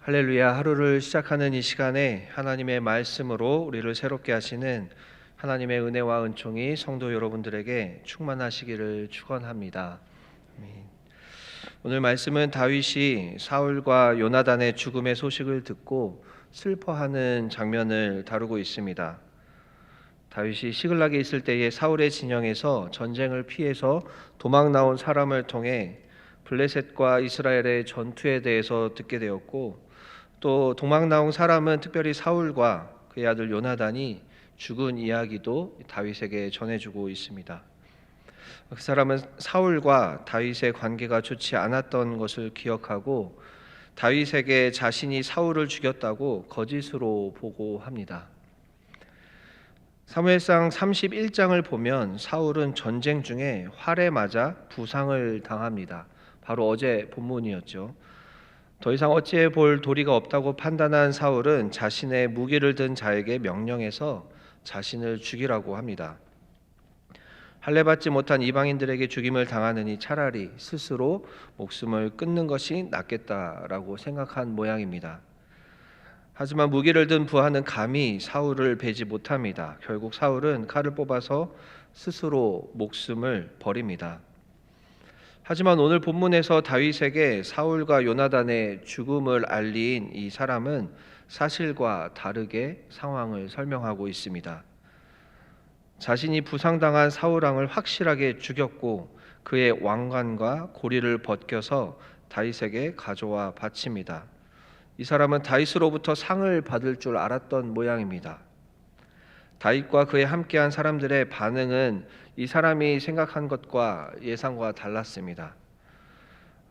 할렐루야. 하루를 시작하는 이 시간에 하나님의 말씀으로 우리를 새롭게 하시는 하나님의 은혜와 은총이 성도 여러분들에게 충만하시기를 축원합니다. 아멘. 오늘 말씀은 다윗이 사울과 요나단의 죽음의 소식을 듣고 슬퍼하는 장면을 다루고 있습니다. 다윗이 시글락에 있을 때에 사울의 진영에서 전쟁을 피해서 도망 나온 사람을 통해 블레셋과 이스라엘의 전투에 대해서 듣게 되었고, 또 도망 나온 사람은 특별히 사울과 그의 아들 요나단이 죽은 이야기도 다윗에게 전해주고 있습니다. 그 사람은 사울과 다윗의 관계가 좋지 않았던 것을 기억하고 다윗에게 자신이 사울을 죽였다고 거짓으로 보고합니다. 사무엘상 31장을 보면 사울은 전쟁 중에 활에 맞아 부상을 당합니다. 바로 어제 본문이었죠. 더 이상 어찌해 볼 도리가 없다고 판단한 사울은 자신의 무기를 든 자에게 명령해서 자신을 죽이라고 합니다. 할례받지 못한 이방인들에게 죽임을 당하느니 차라리 스스로 목숨을 끊는 것이 낫겠다라고 생각한 모양입니다. 하지만 무기를 든 부하는 감히 사울을 베지 못합니다. 결국 사울은 칼을 뽑아서 스스로 목숨을 버립니다. 하지만 오늘 본문에서 다윗에게 사울과 요나단의 죽음을 알린 이 사람은 사실과 다르게 상황을 설명하고 있습니다. 자신이 부상당한 사울 왕을 확실하게 죽였고 그의 왕관과 고리를 벗겨서 다윗에게 가져와 바칩니다. 이 사람은 다윗으로부터 상을 받을 줄 알았던 모양입니다. 다윗과 그에 함께한 사람들의 반응은 이 사람이 생각한 것과 예상과 달랐습니다.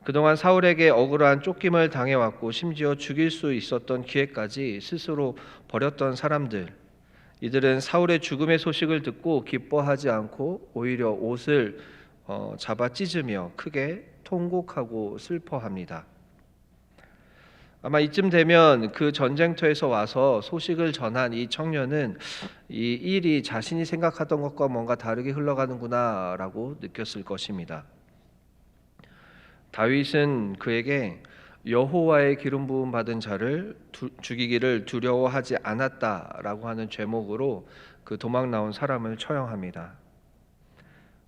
그동안 사울에게 억울한 쫓김을 당해왔고 심지어 죽일 수 있었던 기회까지 스스로 버렸던 사람들, 이들은 사울의 죽음의 소식을 듣고 기뻐하지 않고 오히려 옷을 잡아 찢으며 크게 통곡하고 슬퍼합니다. 아마 이쯤 되면 그 전쟁터에서 와서 소식을 전한 이 청년은 이 일이 자신이 생각하던 것과 뭔가 다르게 흘러가는구나 라고 느꼈을 것입니다. 다윗은 그에게 여호와의 기름 부음 받은 자를 죽이기를 두려워하지 않았다라고 하는 죄목으로 그 도망 나온 사람을 처형합니다.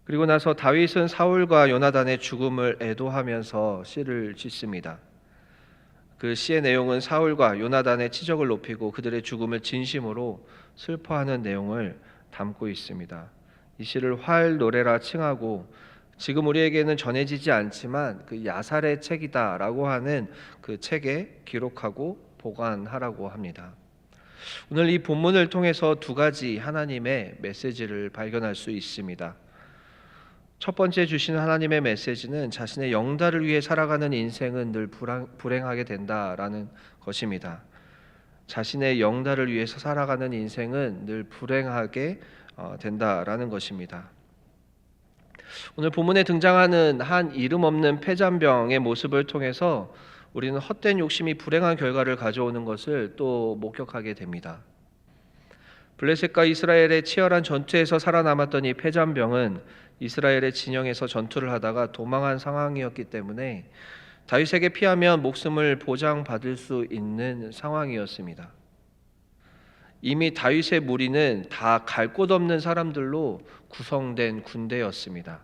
그리고 나서 다윗은 사울과 요나단의 죽음을 애도하면서 시를 짓습니다. 그 시의 내용은 사울과 요나단의 치적을 높이고 그들의 죽음을 진심으로 슬퍼하는 내용을 담고 있습니다. 이 시를 활 노래라 칭하고 지금 우리에게는 전해지지 않지만 그 야살의 책이다라고 하는 그 책에 기록하고 보관하라고 합니다. 오늘 이 본문을 통해서 두 가지 하나님의 메시지를 발견할 수 있습니다. 첫 번째 주시는 하나님의 메시지는 자신의 영달을 위해 살아가는 인생은 늘 불행하게 된다라는 것입니다. 자신의 영달을 위해서 살아가는 인생은 늘 불행하게 된다라는 것입니다. 오늘 본문에 등장하는 한 이름 없는 폐잔병의 모습을 통해서 우리는 헛된 욕심이 불행한 결과를 가져오는 것을 또 목격하게 됩니다. 블레셋과 이스라엘의 치열한 전투에서 살아남았던 이 폐잔병은 이스라엘의 진영에서 전투를 하다가 도망한 상황이었기 때문에 다윗에게 피하면 목숨을 보장받을 수 있는 상황이었습니다. 이미 다윗의 무리는 다 갈 곳 없는 사람들로 구성된 군대였습니다.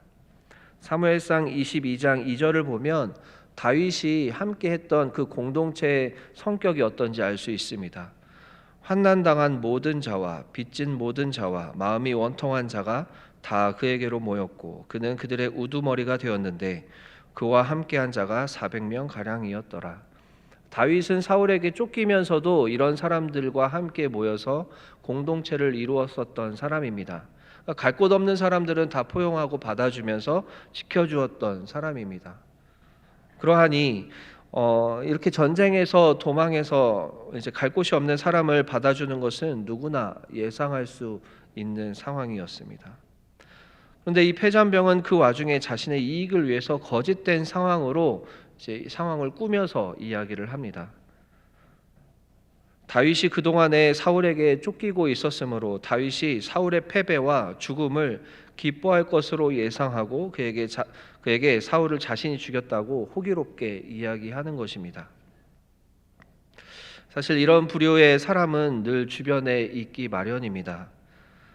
사무엘상 22장 2절을 보면 다윗이 함께했던 그 공동체의 성격이 어떤지 알 수 있습니다. 환난당한 모든 자와 빚진 모든 자와 마음이 원통한 자가 다 그에게로 모였고 그는 그들의 우두머리가 되었는데 그와 함께한 자가 400명 가량이었더라. 다윗은 사울에게 쫓기면서도 이런 사람들과 함께 모여서 공동체를 이루었었던 사람입니다. 갈 곳 없는 사람들은 다 포용하고 받아주면서 지켜주었던 사람입니다. 그러하니 이렇게 전쟁에서 도망해서 이제 갈 곳이 없는 사람을 받아주는 것은 누구나 예상할 수 있는 상황이었습니다. 그런데 이 폐잔병은 그 와중에 자신의 이익을 위해서 거짓된 상황으로 이제 상황을 꾸며서 이야기를 합니다. 다윗이 그동안에 사울에게 쫓기고 있었으므로 다윗이 사울의 패배와 죽음을 기뻐할 것으로 예상하고 그에게 사울을 자신이 죽였다고 호기롭게 이야기하는 것입니다. 사실 이런 부류의 사람은 늘 주변에 있기 마련입니다.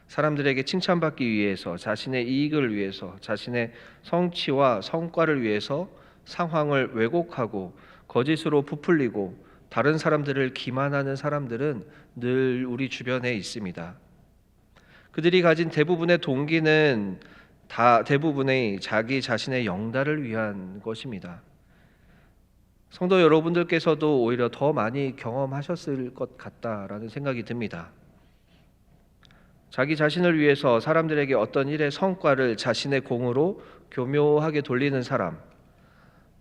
사람들에게 칭찬받기 위해서, 자신의 이익을 위해서, 자신의 성취와 성과를 위해서 상황을 왜곡하고 거짓으로 부풀리고 다른 사람들을 기만하는 사람들은 늘 우리 주변에 있습니다. 그들이 가진 대부분의 동기는 대부분의 자기 자신의 영달을 위한 것입니다. 성도 여러분들께서도 오히려 더 많이 경험하셨을 것 같다라는 생각이 듭니다. 자기 자신을 위해서 사람들에게 어떤 일의 성과를 자신의 공으로 교묘하게 돌리는 사람,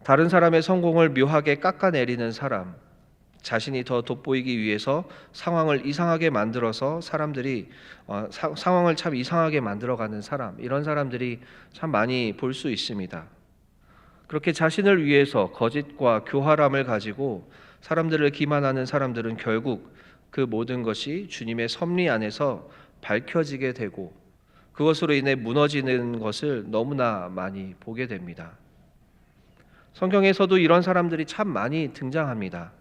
다른 사람의 성공을 묘하게 깎아내리는 사람, 자신이 더 돋보이기 위해서 상황을 이상하게 만들어서 사람들이 상황을 참 이상하게 만들어가는 사람, 이런 사람들이 참 많이 볼 수 있습니다. 그렇게 자신을 위해서 거짓과 교활함을 가지고 사람들을 기만하는 사람들은 결국 그 모든 것이 주님의 섭리 안에서 밝혀지게 되고 그것으로 인해 무너지는 것을 너무나 많이 보게 됩니다. 성경에서도 이런 사람들이 참 많이 등장합니다.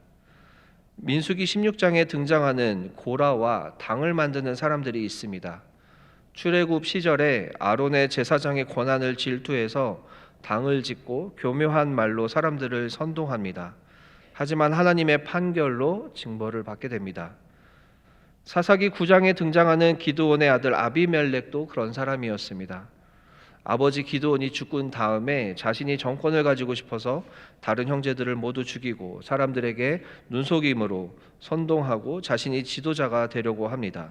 민수기 16장에 등장하는 고라와 당을 만드는 사람들이 있습니다. 출애굽 시절에 아론의 제사장의 권한을 질투해서 당을 짓고 교묘한 말로 사람들을 선동합니다. 하지만 하나님의 판결로 징벌을 받게 됩니다. 사사기 9장에 등장하는 기드온의 아들 아비멜렉도 그런 사람이었습니다. 아버지 기드온이 죽은 다음에 자신이 정권을 가지고 싶어서 다른 형제들을 모두 죽이고 사람들에게 눈속임으로 선동하고 자신이 지도자가 되려고 합니다.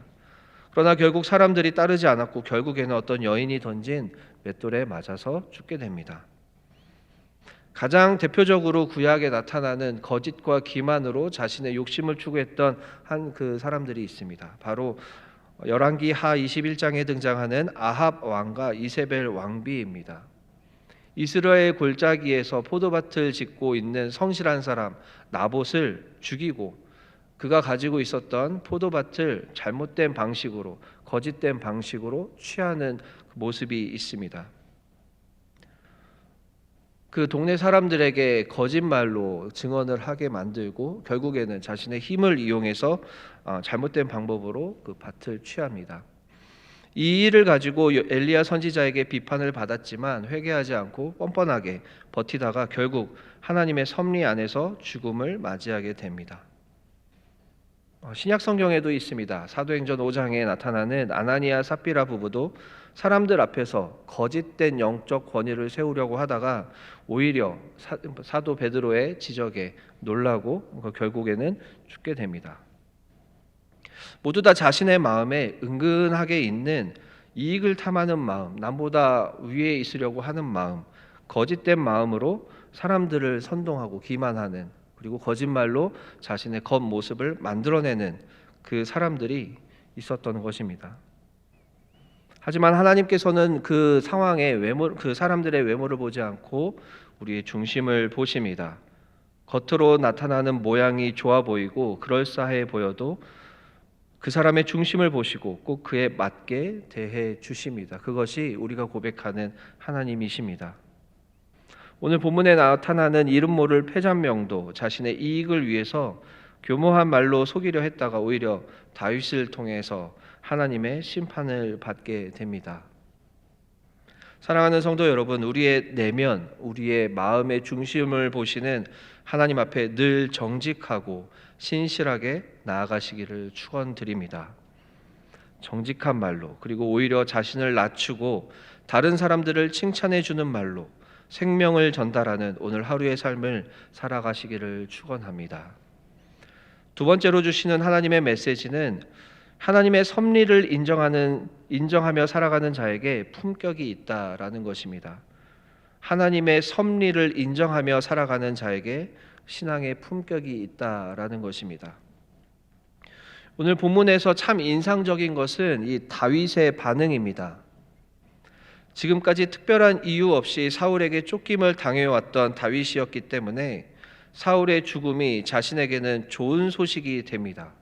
그러나 결국 사람들이 따르지 않았고 결국에는 어떤 여인이 던진 맷돌에 맞아서 죽게 됩니다. 가장 대표적으로 구약에 나타나는 거짓과 기만으로 자신의 욕심을 추구했던 한 그 사람들이 있습니다. 바로 열왕기 하 21장에 등장하는 아합 왕과 이세벨 왕비입니다. 이스라엘 골짜기에서 포도밭을 짓고 있는 성실한 사람 나봇을 죽이고 그가 가지고 있었던 포도밭을 잘못된 방식으로, 거짓된 방식으로 취하는 모습이 있습니다. 그 동네 사람들에게 거짓말로 증언을 하게 만들고 결국에는 자신의 힘을 이용해서 잘못된 방법으로 그 밭을 취합니다. 이 일을 가지고 엘리야 선지자에게 비판을 받았지만 회개하지 않고 뻔뻔하게 버티다가 결국 하나님의 섭리 안에서 죽음을 맞이하게 됩니다. 신약 성경에도 있습니다. 사도행전 5장에 나타나는 아나니아 삽비라 부부도 사람들 앞에서 거짓된 영적 권위를 세우려고 하다가 오히려 사도 베드로의 지적에 놀라고 결국에는 죽게 됩니다. 모두 다 자신의 마음에 은근하게 있는 이익을 탐하는 마음, 남보다 위에 있으려고 하는 마음, 거짓된 마음으로 사람들을 선동하고 기만하는, 그리고 거짓말로 자신의 겉모습을 만들어내는 그 사람들이 있었던 것입니다. 하지만 하나님께서는 그 상황의 그 사람들의 외모를 보지 않고 우리의 중심을 보십니다. 겉으로 나타나는 모양이 좋아 보이고 그럴싸해 보여도 그 사람의 중심을 보시고 꼭 그에 맞게 대해 주십니다. 그것이 우리가 고백하는 하나님이십니다. 오늘 본문에 나타나는 이름 모를 패잔명도 자신의 이익을 위해서 교모한 말로 속이려 했다가 오히려 다윗을 통해서 하나님의 심판을 받게 됩니다. 사랑하는 성도 여러분, 우리의 내면, 우리의 마음의 중심을 보시는 하나님 앞에 늘 정직하고 신실하게 나아가시기를 축원드립니다. 정직한 말로, 그리고 오히려 자신을 낮추고 다른 사람들을 칭찬해 주는 말로 생명을 전달하는 오늘 하루의 삶을 살아가시기를 축원합니다. 두 번째로 주시는 하나님의 메시지는 하나님의 섭리를 인정하며 살아가는 자에게 품격이 있다라는 것입니다. 하나님의 섭리를 인정하며 살아가는 자에게 신앙의 품격이 있다라는 것입니다. 오늘 본문에서 참 인상적인 것은 이 다윗의 반응입니다. 지금까지 특별한 이유 없이 사울에게 쫓김을 당해왔던 다윗이었기 때문에 사울의 죽음이 자신에게는 좋은 소식이 됩니다.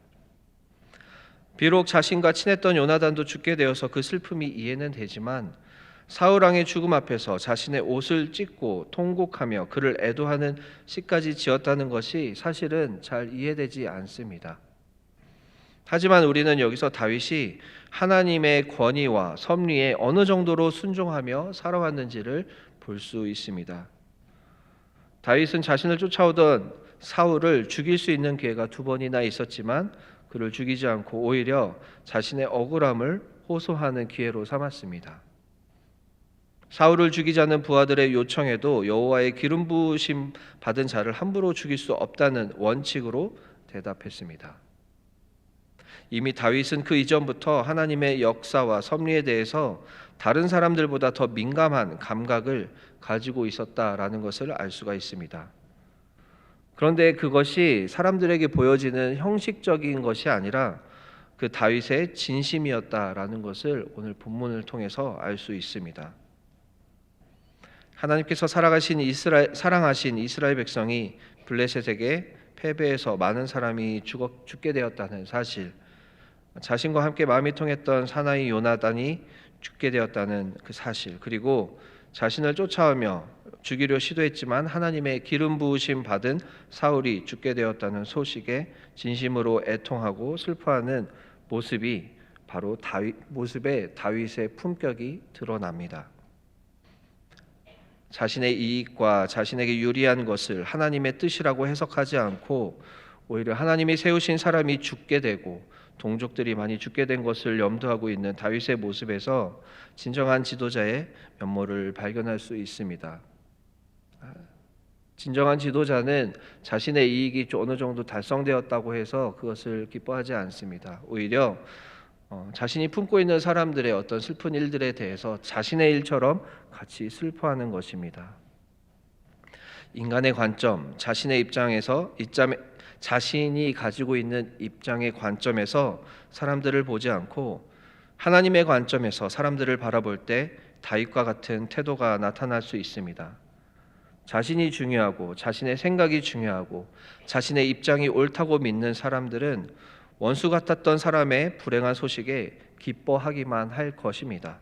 비록 자신과 친했던 요나단도 죽게 되어서 그 슬픔이 이해는 되지만 사울 왕의 죽음 앞에서 자신의 옷을 찢고 통곡하며 그를 애도하는 시까지 지었다는 것이 사실은 잘 이해되지 않습니다. 하지만 우리는 여기서 다윗이 하나님의 권위와 섭리에 어느 정도로 순종하며 살아왔는지를 볼 수 있습니다. 다윗은 자신을 쫓아오던 사울을 죽일 수 있는 기회가 2번이나 있었지만 그를 죽이지 않고 오히려 자신의 억울함을 호소하는 기회로 삼았습니다. 사울을 죽이자는 부하들의 요청에도 여호와의 기름 부으심 받은 자를 함부로 죽일 수 없다는 원칙으로 대답했습니다. 이미 다윗은 그 이전부터 하나님의 역사와 섭리에 대해서 다른 사람들보다 더 민감한 감각을 가지고 있었다라는 것을 알 수가 있습니다. 그런데 그것이 사람들에게 보여지는 형식적인 것이 아니라 그 다윗의 진심이었다라는 것을 오늘 본문을 통해서 알 수 있습니다. 하나님께서 사랑하신 이스라엘 백성이 블레셋에게 패배해서 많은 사람이 죽게 되었다는 사실, 자신과 함께 마음이 통했던 사나이 요나단이 죽게 되었다는 그 사실, 그리고 자신을 쫓아오며 죽이려 시도했지만 하나님의 기름 부으심 받은 사울이 죽게 되었다는 소식에 진심으로 애통하고 슬퍼하는 모습이 바로 모습에 다윗의 품격이 드러납니다. 자신의 이익과 자신에게 유리한 것을 하나님의 뜻이라고 해석하지 않고 오히려 하나님이 세우신 사람이 죽게 되고 동족들이 많이 죽게 된 것을 염두하고 있는 다윗의 모습에서 진정한 지도자의 면모를 발견할 수 있습니다. 진정한 지도자는 자신의 이익이 어느 정도 달성되었다고 해서 그것을 기뻐하지 않습니다. 오히려 자신이 품고 있는 사람들의 어떤 슬픈 일들에 대해서 자신의 일처럼 같이 슬퍼하는 것입니다. 인간의 관점, 자신의 입장에서 자신이 가지고 있는 입장의 관점에서 사람들을 보지 않고 하나님의 관점에서 사람들을 바라볼 때 다윗과 같은 태도가 나타날 수 있습니다. 자신이 중요하고 자신의 생각이 중요하고 자신의 입장이 옳다고 믿는 사람들은 원수 같았던 사람의 불행한 소식에 기뻐하기만 할 것입니다.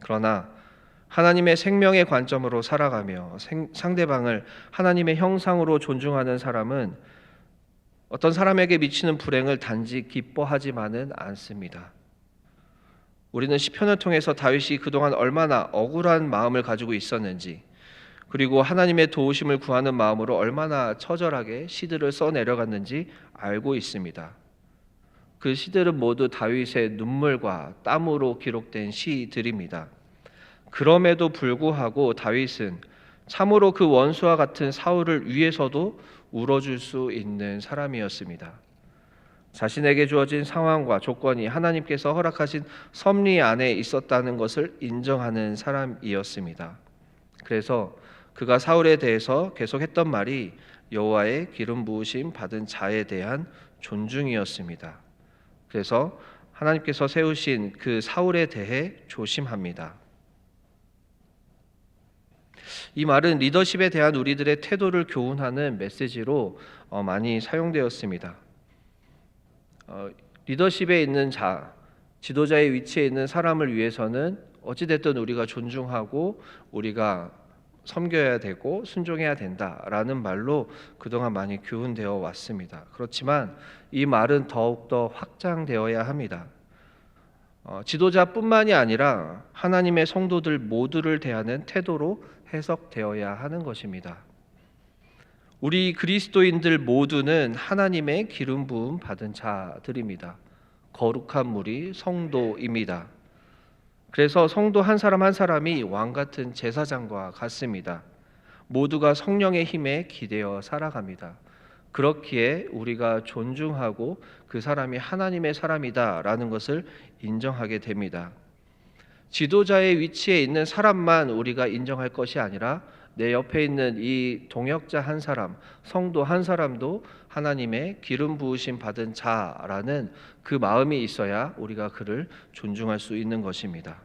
그러나 하나님의 생명의 관점으로 살아가며 상대방을 하나님의 형상으로 존중하는 사람은 어떤 사람에게 미치는 불행을 단지 기뻐하지만은 않습니다. 우리는 시편을 통해서 다윗이 그동안 얼마나 억울한 마음을 가지고 있었는지, 그리고 하나님의 도우심을 구하는 마음으로 얼마나 처절하게 시들을 써내려갔는지 알고 있습니다. 그 시들은 모두 다윗의 눈물과 땀으로 기록된 시들입니다. 그럼에도 불구하고 다윗은 참으로 그 원수와 같은 사울을 위해서도 울어줄 수 있는 사람이었습니다. 자신에게 주어진 상황과 조건이 하나님께서 허락하신 섭리 안에 있었다는 것을 인정하는 사람이었습니다. 그래서 그가 사울에 대해서 계속했던 말이 여호와의 기름 부으심 받은 자에 대한 존중이었습니다. 그래서 하나님께서 세우신 그 사울에 대해 조심합니다. 이 말은 리더십에 대한 우리들의 태도를 교훈하는 메시지로 많이 사용되었습니다. 리더십에 있는 자, 지도자의 위치에 있는 사람을 위해서는 어찌됐든 우리가 존중하고 우리가 섬겨야 되고 순종해야 된다라는 말로 그동안 많이 교훈되어 왔습니다. 그렇지만 이 말은 더욱더 확장되어야 합니다. 지도자뿐만이 아니라 하나님의 성도들 모두를 대하는 태도로 해석되어야 하는 것입니다. 우리 그리스도인들 모두는 하나님의 기름 부음 받은 자들입니다. 거룩한 무리 성도입니다. 그래서 성도 한 사람 한 사람이 왕 같은 제사장과 같습니다. 모두가 성령의 힘에 기대어 살아갑니다. 그렇기에 우리가 존중하고 그 사람이 하나님의 사람이다라는 것을 인정하게 됩니다. 지도자의 위치에 있는 사람만 우리가 인정할 것이 아니라 내 옆에 있는 이 동역자 한 사람, 성도 한 사람도 하나님의 기름 부으심 받은 자라는 그 마음이 있어야 우리가 그를 존중할 수 있는 것입니다.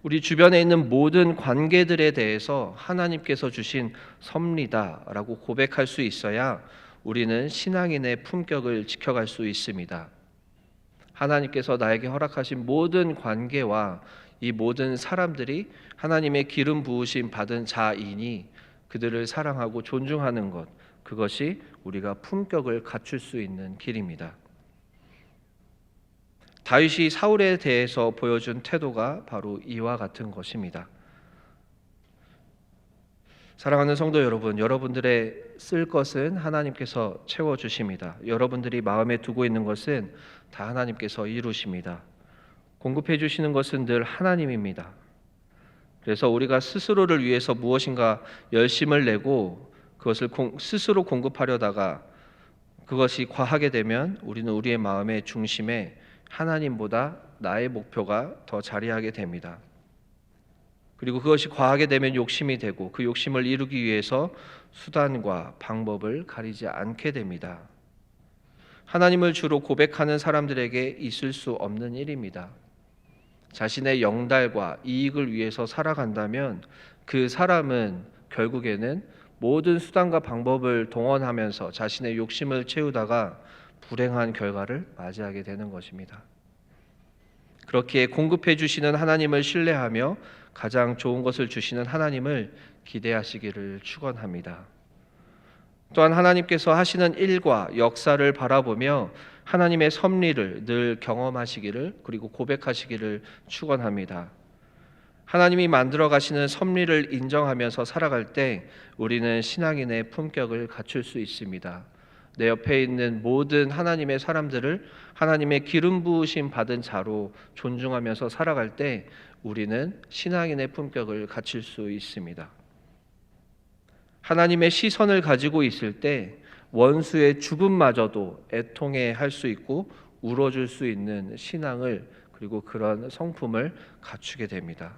우리 주변에 있는 모든 관계들에 대해서 하나님께서 주신 섭리다라고 고백할 수 있어야 우리는 신앙인의 품격을 지켜갈 수 있습니다. 하나님께서 나에게 허락하신 모든 관계와 이 모든 사람들이 하나님의 기름 부으심 받은 자이니 그들을 사랑하고 존중하는 것, 그것이 우리가 품격을 갖출 수 있는 길입니다. 다윗이 사울에 대해서 보여준 태도가 바로 이와 같은 것입니다. 사랑하는 성도 여러분, 여러분들의 쓸 것은 하나님께서 채워주십니다. 여러분들이 마음에 두고 있는 것은 다 하나님께서 이루십니다. 공급해 주시는 것은 늘 하나님입니다. 그래서 우리가 스스로를 위해서 무엇인가 열심을 내고 그것을 스스로 공급하려다가 그것이 과하게 되면 우리는 우리의 마음의 중심에 하나님보다 나의 목표가 더 자리하게 됩니다. 그리고 그것이 과하게 되면 욕심이 되고 그 욕심을 이루기 위해서 수단과 방법을 가리지 않게 됩니다. 하나님을 주로 고백하는 사람들에게 있을 수 없는 일입니다. 자신의 영달과 이익을 위해서 살아간다면 그 사람은 결국에는 모든 수단과 방법을 동원하면서 자신의 욕심을 채우다가 불행한 결과를 맞이하게 되는 것입니다. 그렇게 공급해 주시는 하나님을 신뢰하며 가장 좋은 것을 주시는 하나님을 기대하시기를 축원합니다. 또한 하나님께서 하시는 일과 역사를 바라보며 하나님의 섭리를 늘 경험하시기를 그리고 고백하시기를 축원합니다. 하나님이 만들어 가시는 섭리를 인정하면서 살아갈 때 우리는 신앙인의 품격을 갖출 수 있습니다. 내 옆에 있는 모든 하나님의 사람들을 하나님의 기름 부으심 받은 자로 존중하면서 살아갈 때 우리는 신앙인의 품격을 갖출 수 있습니다. 하나님의 시선을 가지고 있을 때 원수의 죽음마저도 애통해 할 수 있고 울어줄 수 있는 신앙을 그리고 그런 성품을 갖추게 됩니다.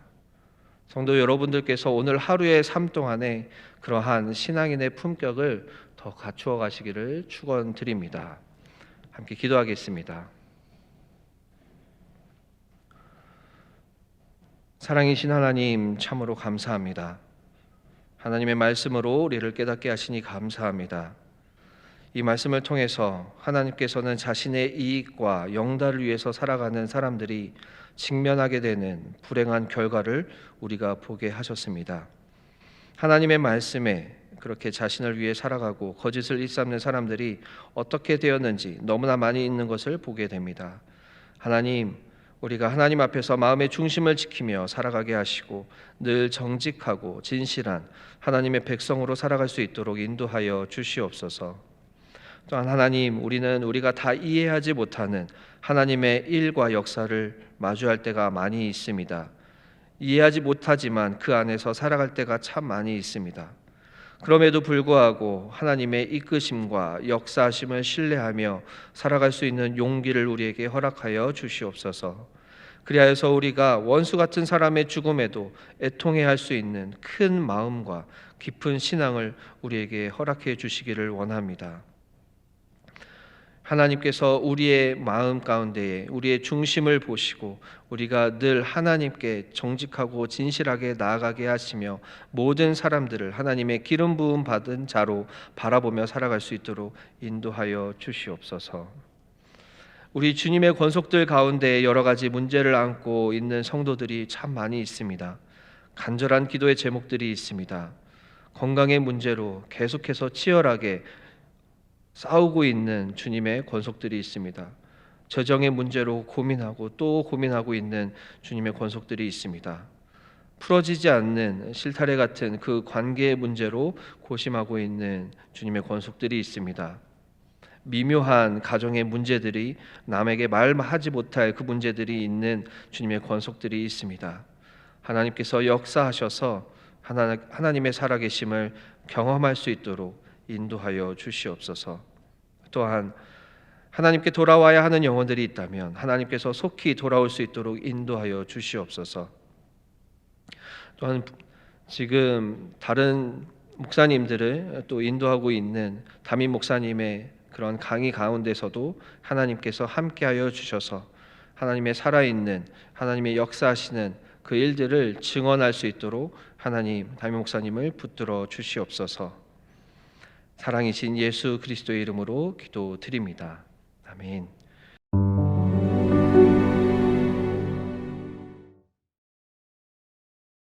성도 여러분들께서 오늘 하루의 삶 동안에 그러한 신앙인의 품격을 더 갖추어 가시기를 축원드립니다. 함께 기도하겠습니다. 사랑이신 하나님, 참으로 감사합니다. 하나님의 말씀으로 우리를 깨닫게 하시니 감사합니다. 이 말씀을 통해서 하나님께서는 자신의 이익과 영달을 위해서 살아가는 사람들이 직면하게 되는 불행한 결과를 우리가 보게 하셨습니다. 하나님의 말씀에 그렇게 자신을 위해 살아가고 거짓을 일삼는 사람들이 어떻게 되었는지 너무나 많이 있는 것을 보게 됩니다. 하나님, 우리가 하나님 앞에서 마음의 중심을 지키며 살아가게 하시고 늘 정직하고 진실한 하나님의 백성으로 살아갈 수 있도록 인도하여 주시옵소서. 또한 하나님, 우리는 우리가 다 이해하지 못하는 하나님의 일과 역사를 마주할 때가 많이 있습니다. 이해하지 못하지만 그 안에서 살아갈 때가 참 많이 있습니다. 그럼에도 불구하고 하나님의 이끄심과 역사하심을 신뢰하며 살아갈 수 있는 용기를 우리에게 허락하여 주시옵소서. 그리하여서 우리가 원수 같은 사람의 죽음에도 애통해 할 수 있는 큰 마음과 깊은 신앙을 우리에게 허락해 주시기를 원합니다. 하나님께서 우리의 마음 가운데에 우리의 중심을 보시고 우리가 늘 하나님께 정직하고 진실하게 나아가게 하시며 모든 사람들을 하나님의 기름 부음 받은 자로 바라보며 살아갈 수 있도록 인도하여 주시옵소서. 우리 주님의 권속들 가운데 여러 가지 문제를 안고 있는 성도들이 참 많이 있습니다. 간절한 기도의 제목들이 있습니다. 건강의 문제로 계속해서 치열하게 싸우고 있는 주님의 권속들이 있습니다. 재정의 문제로 고민하고 또 고민하고 있는 주님의 권속들이 있습니다. 풀어지지 않는 실타래 같은 그 관계의 문제로 고심하고 있는 주님의 권속들이 있습니다. 미묘한 가정의 문제들이 남에게 말하지 못할 그 문제들이 있는 주님의 권속들이 있습니다. 하나님께서 역사하셔서 하나님의 살아계심을 경험할 수 있도록 인도하여 주시옵소서. 또한 하나님께 돌아와야 하는 영혼들이 있다면 하나님께서 속히 돌아올 수 있도록 인도하여 주시옵소서. 또한 지금 다른 목사님들을 또 인도하고 있는 담임 목사님의 그런 강의 가운데서도 하나님께서 함께하여 주셔서 하나님의 살아있는 하나님의 역사하시는 그 일들을 증언할 수 있도록 하나님 담임 목사님을 붙들어 주시옵소서. 사랑이신 예수 그리스도의 이름으로 기도드립니다. 아멘.